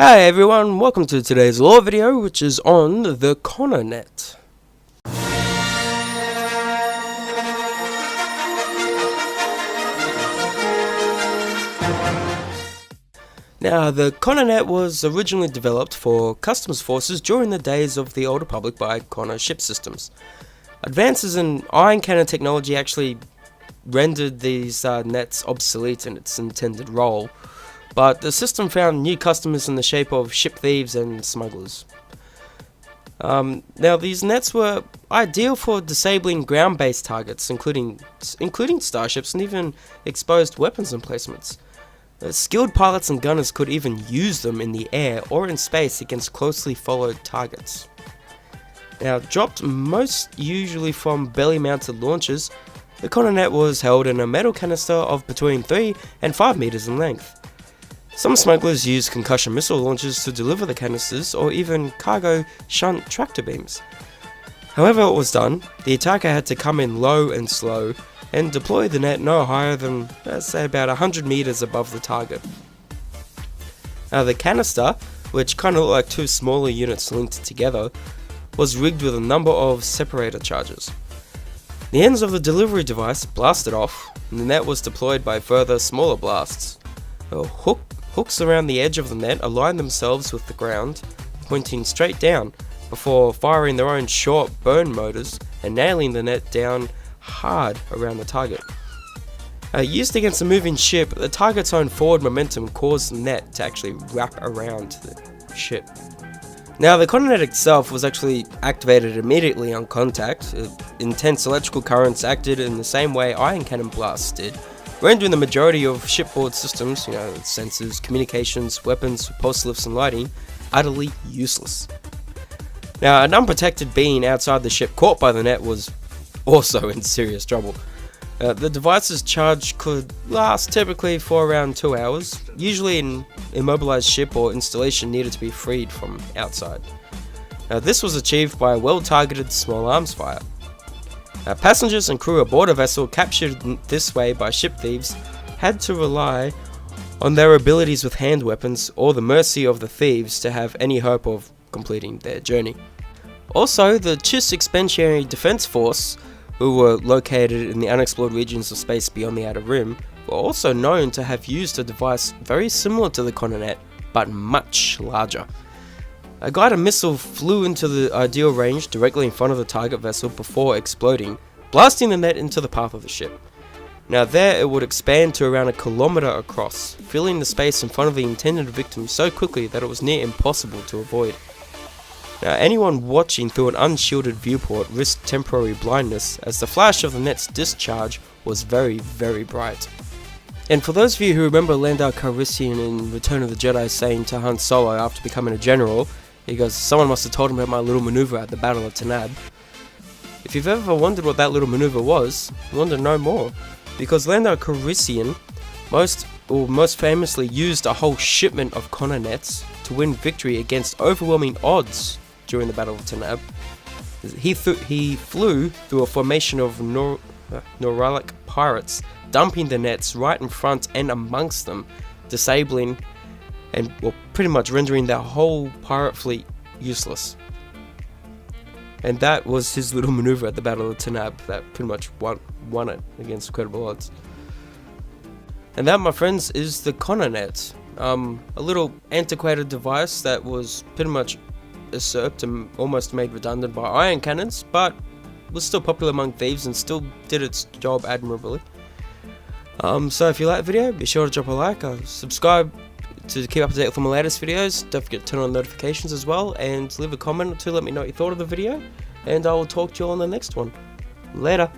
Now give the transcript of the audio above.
Hey everyone, welcome to today's lore video, which is on the ConorNet. Now, the ConorNet was originally developed for customs forces during the days of the Old Republic by Connor ship systems. Advances in ion cannon technology actually rendered these nets obsolete in its intended role, but the system found new customers in the shape of ship thieves and smugglers. Now, these nets were ideal for disabling ground-based targets, including starships and even exposed weapons emplacements. Skilled pilots and gunners could even use them in the air or in space against closely followed targets. Now, dropped most usually from belly-mounted launchers, the ConorNet was held in a metal canister of between 3 and 5 meters in length. Some smugglers used concussion missile launchers to deliver the canisters, or even cargo shunt tractor beams. However it was done, the attacker had to come in low and slow, and deploy the net no higher than, let's say, about 100 meters above the target. Now, the canister, which kind of looked like two smaller units linked together, was rigged with a number of separator charges. The ends of the delivery device blasted off, and the net was deployed by further smaller blasts. Hooks around the edge of the net aligned themselves with the ground, pointing straight down, before firing their own short burn motors and nailing the net down hard around the target. Used against a moving ship, the target's own forward momentum caused the net to actually wrap around the ship. Now, the ConorNet itself was actually activated immediately on contact. Intense electrical currents acted in the same way ion cannon blasts did, rendering the majority of shipboard systems, sensors, communications, weapons, pulse lifts and lighting, utterly useless. Now, an unprotected being outside the ship caught by the net was also in serious trouble. The device's charge could last typically for around 2 hours. Usually an immobilized ship or installation needed to be freed from outside. Now, this was achieved by a well-targeted small arms fire. Passengers and crew aboard a vessel captured this way by ship thieves had to rely on their abilities with hand weapons or the mercy of the thieves to have any hope of completing their journey. Also, the CIS Expeditionary Defense Force, who were located in the unexplored regions of space beyond the Outer Rim, were also known to have used a device very similar to the ConorNet, but much larger. A guided missile flew into the ideal range directly in front of the target vessel before exploding, blasting the net into the path of the ship. Now there it would expand to around 1 kilometer across, filling the space in front of the intended victim so quickly that it was near impossible to avoid. Now, anyone watching through an unshielded viewport risked temporary blindness, as the flash of the net's discharge was very, very bright. And for those of you who remember Lando Calrissian in Return of the Jedi saying to Han Solo after becoming a general, he goes, "Someone must have told him about my little maneuver at the Battle of Tanaab." If you've ever wondered what that little maneuver was, you want to know more, because Lando Calrissian most famously used a whole shipment of ConorNets to win victory against overwhelming odds during the Battle of Tanaab. He flew through a formation of Noralic pirates, dumping the nets right in front and amongst them, disabling and pretty much rendering their whole pirate fleet useless. And that was his little maneuver at the Battle of Tanaab that pretty much won it against incredible odds. And that, my friends, is the ConorNet. A little antiquated device that was pretty much usurped and almost made redundant by ion cannons, but was still popular among thieves and still did its job admirably. So if you like the video, be sure to drop a like, subscribe to keep up to date with all my latest videos. Don't forget to turn on notifications as well, and leave a comment to let me know what you thought of the video, and I will talk to you all on the next one. Later.